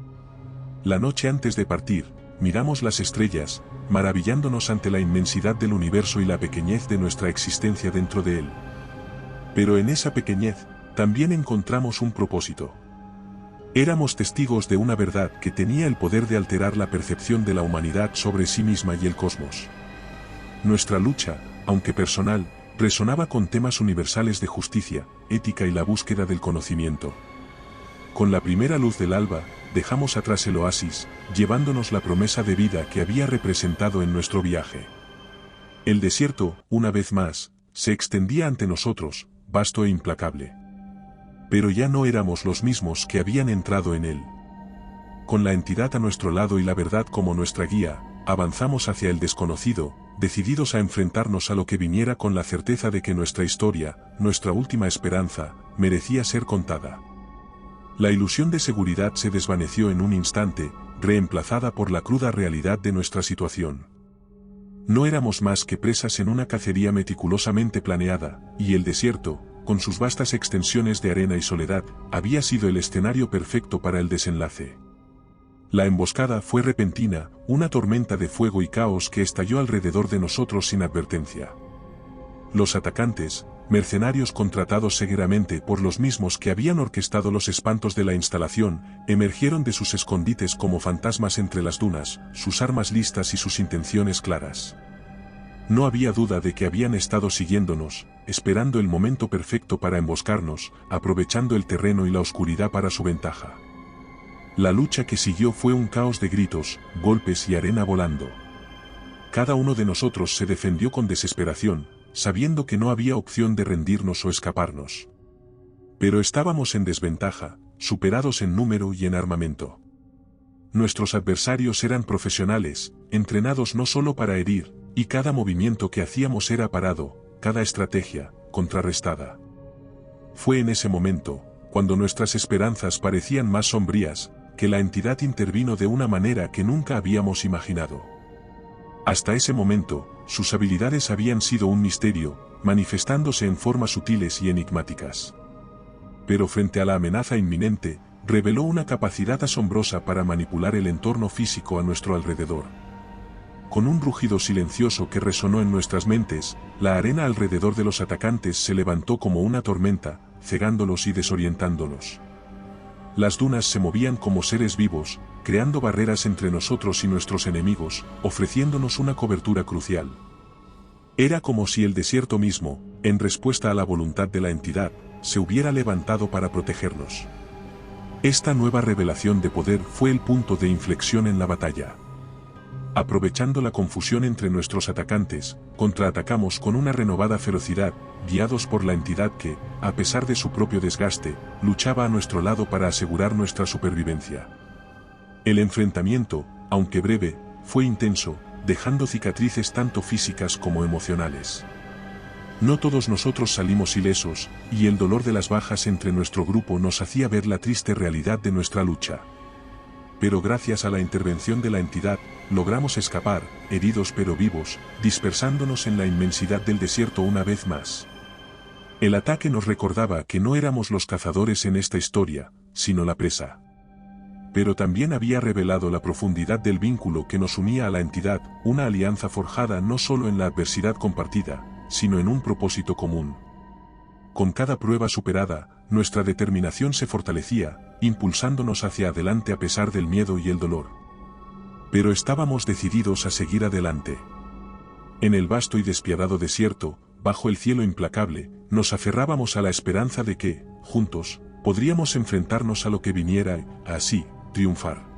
La noche antes de partir, miramos las estrellas, maravillándonos ante la inmensidad del universo y la pequeñez de nuestra existencia dentro de él. Pero en esa pequeñez, también encontramos un propósito. Éramos testigos de una verdad que tenía el poder de alterar la percepción de la humanidad sobre sí misma y el cosmos. Nuestra lucha, aunque personal, resonaba con temas universales de justicia, ética y la búsqueda del conocimiento. Con la primera luz del alba, dejamos atrás el oasis, llevándonos la promesa de vida que había representado en nuestro viaje. El desierto, una vez más, se extendía ante nosotros, vasto e implacable. Pero ya no éramos los mismos que habían entrado en él. Con la entidad a nuestro lado y la verdad como nuestra guía, avanzamos hacia el desconocido, decididos a enfrentarnos a lo que viniera con la certeza de que nuestra historia, nuestra última esperanza, merecía ser contada. La ilusión de seguridad se desvaneció en un instante, reemplazada por la cruda realidad de nuestra situación. No éramos más que presas en una cacería meticulosamente planeada, y el desierto, con sus vastas extensiones de arena y soledad, había sido el escenario perfecto para el desenlace. La emboscada fue repentina, una tormenta de fuego y caos que estalló alrededor de nosotros sin advertencia. Los atacantes, mercenarios contratados cegueramente por los mismos que habían orquestado los espantos de la instalación, emergieron de sus escondites como fantasmas entre las dunas, sus armas listas y sus intenciones claras. No había duda de que habían estado siguiéndonos, esperando el momento perfecto para emboscarnos, aprovechando el terreno y la oscuridad para su ventaja. La lucha que siguió fue un caos de gritos, golpes y arena volando. Cada uno de nosotros se defendió con desesperación, sabiendo que no había opción de rendirnos o escaparnos. Pero estábamos en desventaja, superados en número y en armamento. Nuestros adversarios eran profesionales, entrenados no solo para herir, y cada movimiento que hacíamos era parado, cada estrategia, contrarrestada. Fue en ese momento, cuando nuestras esperanzas parecían más sombrías, que la entidad intervino de una manera que nunca habíamos imaginado. Hasta ese momento, sus habilidades habían sido un misterio, manifestándose en formas sutiles y enigmáticas. Pero frente a la amenaza inminente, reveló una capacidad asombrosa para manipular el entorno físico a nuestro alrededor. Con un rugido silencioso que resonó en nuestras mentes, la arena alrededor de los atacantes se levantó como una tormenta, cegándolos y desorientándolos. Las dunas se movían como seres vivos, creando barreras entre nosotros y nuestros enemigos, ofreciéndonos una cobertura crucial. Era como si el desierto mismo, en respuesta a la voluntad de la entidad, se hubiera levantado para protegernos. Esta nueva revelación de poder fue el punto de inflexión en la batalla. Aprovechando la confusión entre nuestros atacantes, contraatacamos con una renovada ferocidad, guiados por la entidad que, a pesar de su propio desgaste, luchaba a nuestro lado para asegurar nuestra supervivencia. El enfrentamiento, aunque breve, fue intenso, dejando cicatrices tanto físicas como emocionales. No todos nosotros salimos ilesos, y el dolor de las bajas entre nuestro grupo nos hacía ver la triste realidad de nuestra lucha. Pero gracias a la intervención de la entidad, logramos escapar, heridos pero vivos, dispersándonos en la inmensidad del desierto una vez más. El ataque nos recordaba que no éramos los cazadores en esta historia, sino la presa. Pero también había revelado la profundidad del vínculo que nos unía a la entidad, una alianza forjada no solo en la adversidad compartida, sino en un propósito común. Con cada prueba superada, nuestra determinación se fortalecía, impulsándonos hacia adelante a pesar del miedo y el dolor. Pero estábamos decididos a seguir adelante. En el vasto y despiadado desierto, bajo el cielo implacable, nos aferrábamos a la esperanza de que, juntos, podríamos enfrentarnos a lo que viniera y, así, triunfar.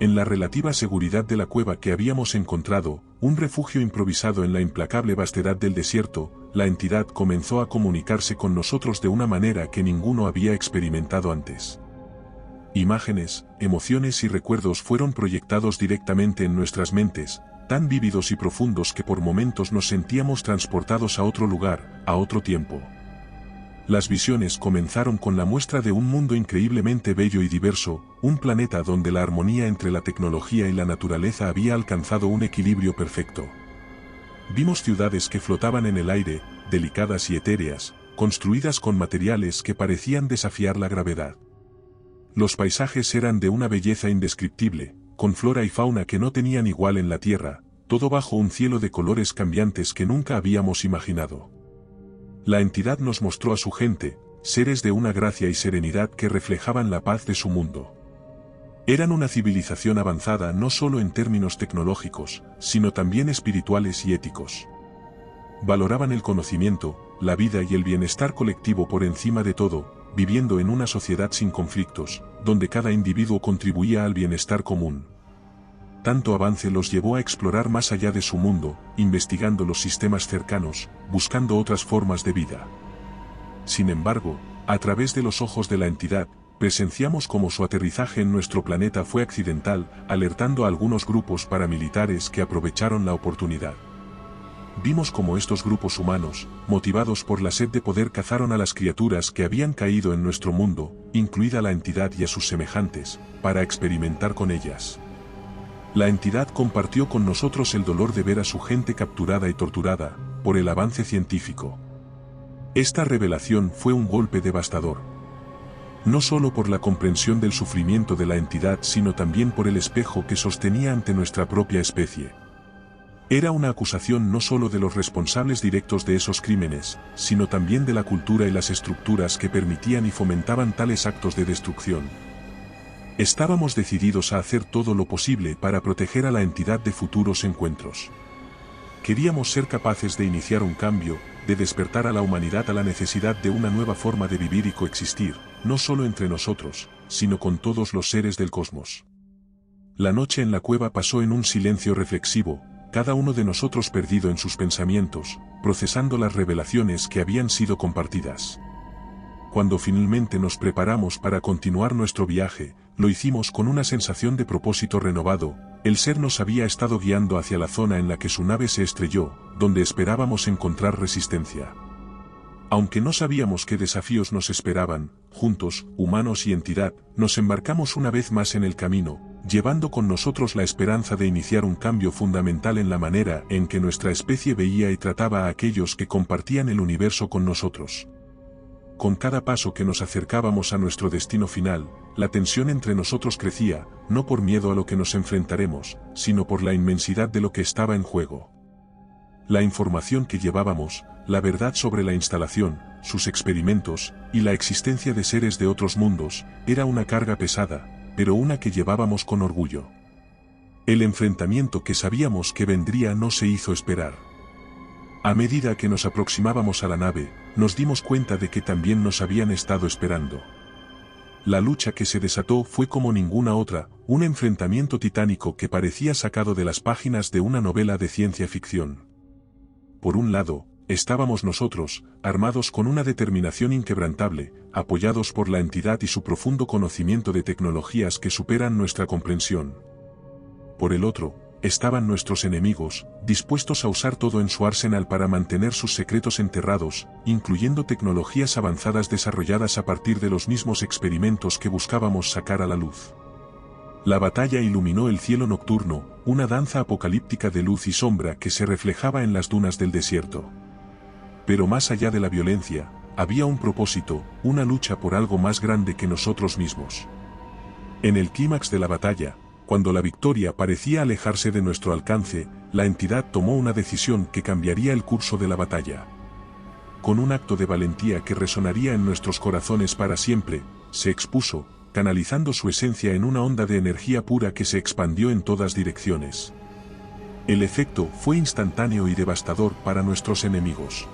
En la relativa seguridad de la cueva que habíamos encontrado, un refugio improvisado en la implacable vastedad del desierto, la entidad comenzó a comunicarse con nosotros de una manera que ninguno había experimentado antes. Imágenes, emociones y recuerdos fueron proyectados directamente en nuestras mentes, tan vívidos y profundos que por momentos nos sentíamos transportados a otro lugar, a otro tiempo. Las visiones comenzaron con la muestra de un mundo increíblemente bello y diverso, un planeta donde la armonía entre la tecnología y la naturaleza había alcanzado un equilibrio perfecto. Vimos ciudades que flotaban en el aire, delicadas y etéreas, construidas con materiales que parecían desafiar la gravedad. Los paisajes eran de una belleza indescriptible, con flora y fauna que no tenían igual en la Tierra, todo bajo un cielo de colores cambiantes que nunca habíamos imaginado. La entidad nos mostró a su gente, seres de una gracia y serenidad que reflejaban la paz de su mundo. Eran una civilización avanzada no solo en términos tecnológicos, sino también espirituales y éticos. Valoraban el conocimiento, la vida y el bienestar colectivo por encima de todo, viviendo en una sociedad sin conflictos, donde cada individuo contribuía al bienestar común. Tanto avance los llevó a explorar más allá de su mundo, investigando los sistemas cercanos, buscando otras formas de vida. Sin embargo, a través de los ojos de la entidad, presenciamos cómo su aterrizaje en nuestro planeta fue accidental, alertando a algunos grupos paramilitares que aprovecharon la oportunidad. Vimos cómo estos grupos humanos, motivados por la sed de poder, cazaron a las criaturas que habían caído en nuestro mundo, incluida la entidad y a sus semejantes, para experimentar con ellas. La entidad compartió con nosotros el dolor de ver a su gente capturada y torturada, por el avance científico. Esta revelación fue un golpe devastador. No solo por la comprensión del sufrimiento de la entidad, sino también por el espejo que sostenía ante nuestra propia especie. Era una acusación no solo de los responsables directos de esos crímenes, sino también de la cultura y las estructuras que permitían y fomentaban tales actos de destrucción. Estábamos decididos a hacer todo lo posible para proteger a la entidad de futuros encuentros. Queríamos ser capaces de iniciar un cambio, de despertar a la humanidad a la necesidad de una nueva forma de vivir y coexistir, no solo entre nosotros, sino con todos los seres del cosmos. La noche en la cueva pasó en un silencio reflexivo, cada uno de nosotros perdido en sus pensamientos, procesando las revelaciones que habían sido compartidas. Cuando finalmente nos preparamos para continuar nuestro viaje, lo hicimos con una sensación de propósito renovado. El ser nos había estado guiando hacia la zona en la que su nave se estrelló, donde esperábamos encontrar resistencia. Aunque no sabíamos qué desafíos nos esperaban, juntos, humanos y entidad, nos embarcamos una vez más en el camino, llevando con nosotros la esperanza de iniciar un cambio fundamental en la manera en que nuestra especie veía y trataba a aquellos que compartían el universo con nosotros. Con cada paso que nos acercábamos a nuestro destino final, la tensión entre nosotros crecía, no por miedo a lo que nos enfrentaremos, sino por la inmensidad de lo que estaba en juego. La información que llevábamos, la verdad sobre la instalación, sus experimentos, y la existencia de seres de otros mundos, era una carga pesada, pero una que llevábamos con orgullo. El enfrentamiento que sabíamos que vendría no se hizo esperar. A medida que nos aproximábamos a la nave, nos dimos cuenta de que también nos habían estado esperando. La lucha que se desató fue como ninguna otra, un enfrentamiento titánico que parecía sacado de las páginas de una novela de ciencia ficción. Por un lado, estábamos nosotros, armados con una determinación inquebrantable, apoyados por la entidad y su profundo conocimiento de tecnologías que superan nuestra comprensión. Por el otro, estaban nuestros enemigos, dispuestos a usar todo en su arsenal para mantener sus secretos enterrados, incluyendo tecnologías avanzadas desarrolladas a partir de los mismos experimentos que buscábamos sacar a la luz. La batalla iluminó el cielo nocturno, una danza apocalíptica de luz y sombra que se reflejaba en las dunas del desierto. Pero más allá de la violencia, había un propósito, una lucha por algo más grande que nosotros mismos. En el clímax de la batalla, cuando la victoria parecía alejarse de nuestro alcance, la entidad tomó una decisión que cambiaría el curso de la batalla. Con un acto de valentía que resonaría en nuestros corazones para siempre, se expuso, canalizando su esencia en una onda de energía pura que se expandió en todas direcciones. El efecto fue instantáneo y devastador para nuestros enemigos.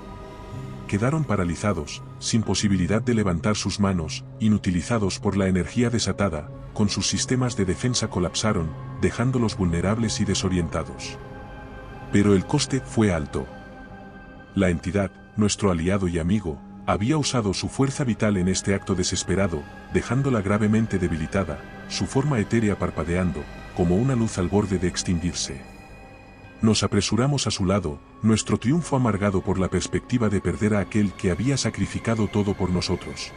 Quedaron paralizados, sin posibilidad de levantar sus manos, inutilizados por la energía desatada, con sus sistemas de defensa colapsaron, dejándolos vulnerables y desorientados. Pero el coste fue alto. La entidad, nuestro aliado y amigo, había usado su fuerza vital en este acto desesperado, dejándola gravemente debilitada, su forma etérea parpadeando, como una luz al borde de extinguirse. Nos apresuramos a su lado, nuestro triunfo amargado por la perspectiva de perder a aquel que había sacrificado todo por nosotros.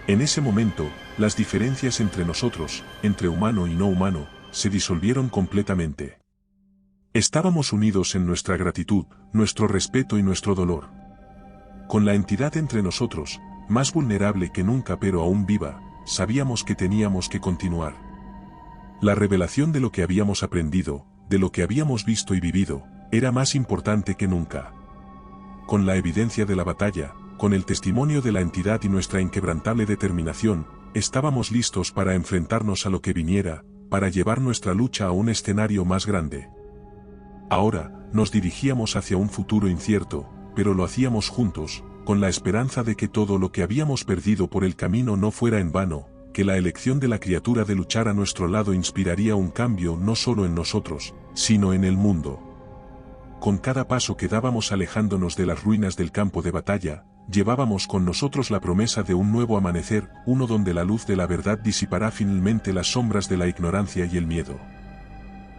En ese momento, las diferencias entre nosotros, entre humano y no humano, se disolvieron completamente. Estábamos unidos en nuestra gratitud, nuestro respeto y nuestro dolor. Con la entidad entre nosotros, más vulnerable que nunca pero aún viva, sabíamos que teníamos que continuar. La revelación de lo que habíamos aprendido, de lo que habíamos visto y vivido, era más importante que nunca. Con la evidencia de la batalla, con el testimonio de la entidad y nuestra inquebrantable determinación, estábamos listos para enfrentarnos a lo que viniera, para llevar nuestra lucha a un escenario más grande. Ahora, nos dirigíamos hacia un futuro incierto, pero lo hacíamos juntos, con la esperanza de que todo lo que habíamos perdido por el camino no fuera en vano, que la elección de la criatura de luchar a nuestro lado inspiraría un cambio no solo en nosotros, sino en el mundo. Con cada paso que dábamos alejándonos de las ruinas del campo de batalla, llevábamos con nosotros la promesa de un nuevo amanecer, uno donde la luz de la verdad disipará finalmente las sombras de la ignorancia y el miedo.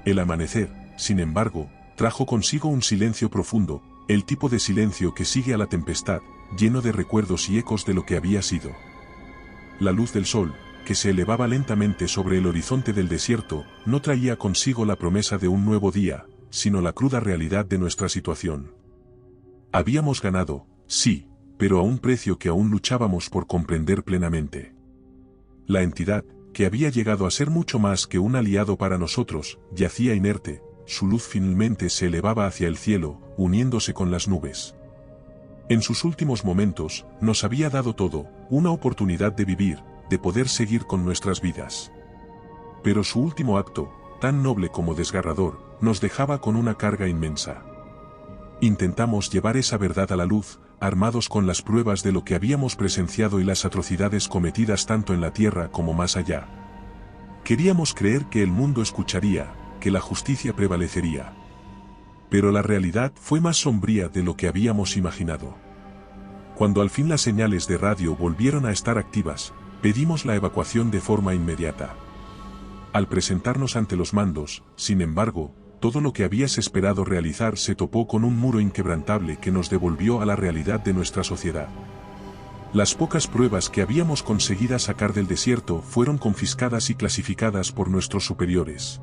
El amanecer, sin embargo, trajo consigo un silencio profundo, el tipo de silencio que sigue a la tempestad, lleno de recuerdos y ecos de lo que había sido. La luz del sol, que se elevaba lentamente sobre el horizonte del desierto, no traía consigo la promesa de un nuevo día, sino la cruda realidad de nuestra situación. Habíamos ganado, sí, pero a un precio que aún luchábamos por comprender plenamente. La entidad, que había llegado a ser mucho más que un aliado para nosotros, yacía inerte, su luz finalmente se elevaba hacia el cielo, uniéndose con las nubes. En sus últimos momentos, nos había dado todo, una oportunidad de vivir, de poder seguir con nuestras vidas. Pero su último acto, tan noble como desgarrador, nos dejaba con una carga inmensa. Intentamos llevar esa verdad a la luz, armados con las pruebas de lo que habíamos presenciado y las atrocidades cometidas tanto en la tierra como más allá. Queríamos creer que el mundo escucharía, que la justicia prevalecería. Pero la realidad fue más sombría de lo que habíamos imaginado. Cuando al fin las señales de radio volvieron a estar activas, pedimos la evacuación de forma inmediata. Al presentarnos ante los mandos, sin embargo, todo lo que habías esperado realizar se topó con un muro inquebrantable que nos devolvió a la realidad de nuestra sociedad. Las pocas pruebas que habíamos conseguido sacar del desierto fueron confiscadas y clasificadas por nuestros superiores.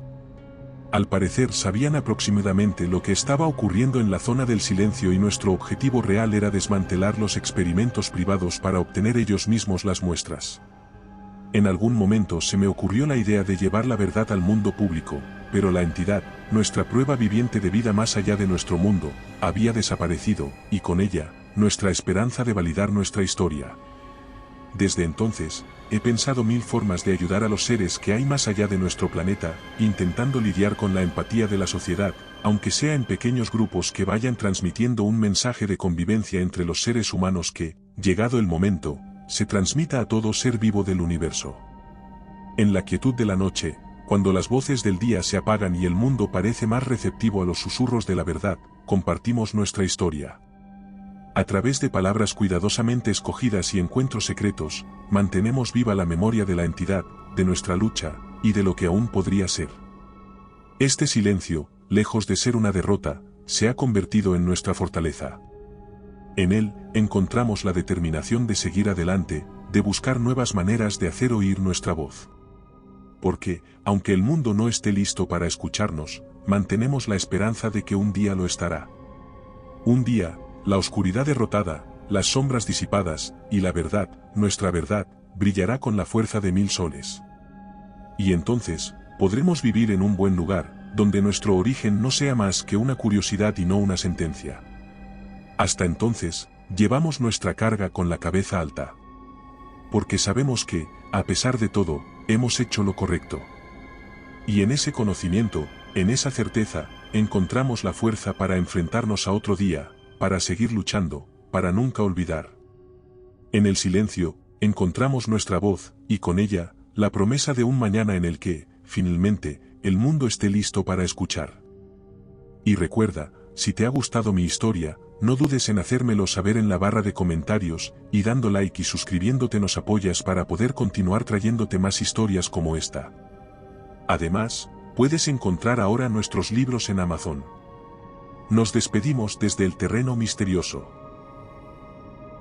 Al parecer sabían aproximadamente lo que estaba ocurriendo en la zona del silencio y nuestro objetivo real era desmantelar los experimentos privados para obtener ellos mismos las muestras. En algún momento se me ocurrió la idea de llevar la verdad al mundo público, pero la entidad, nuestra prueba viviente de vida más allá de nuestro mundo, había desaparecido, y con ella, nuestra esperanza de validar nuestra historia. Desde entonces, he pensado mil formas de ayudar a los seres que hay más allá de nuestro planeta, intentando lidiar con la empatía de la sociedad, aunque sea en pequeños grupos que vayan transmitiendo un mensaje de convivencia entre los seres humanos que, llegado el momento, se transmita a todo ser vivo del universo. En la quietud de la noche, cuando las voces del día se apagan y el mundo parece más receptivo a los susurros de la verdad, compartimos nuestra historia. A través de palabras cuidadosamente escogidas y encuentros secretos, mantenemos viva la memoria de la entidad, de nuestra lucha, y de lo que aún podría ser. Este silencio, lejos de ser una derrota, se ha convertido en nuestra fortaleza. En él, encontramos la determinación de seguir adelante, de buscar nuevas maneras de hacer oír nuestra voz. Porque, aunque el mundo no esté listo para escucharnos, mantenemos la esperanza de que un día lo estará. Un día, la oscuridad derrotada, las sombras disipadas, y la verdad, nuestra verdad, brillará con la fuerza de 1000 soles. Y entonces, podremos vivir en un buen lugar, donde nuestro origen no sea más que una curiosidad y no una sentencia. Hasta entonces, llevamos nuestra carga con la cabeza alta. Porque sabemos que, a pesar de todo, hemos hecho lo correcto. Y en ese conocimiento, en esa certeza, encontramos la fuerza para enfrentarnos a otro día, para seguir luchando, para nunca olvidar. En el silencio, encontramos nuestra voz, y con ella, la promesa de un mañana en el que, finalmente, el mundo esté listo para escuchar. Y recuerda, si te ha gustado mi historia, no dudes en hacérmelo saber en la barra de comentarios, y dando like y suscribiéndote nos apoyas para poder continuar trayéndote más historias como esta. Además, puedes encontrar ahora nuestros libros en Amazon. Nos despedimos desde el terreno misterioso.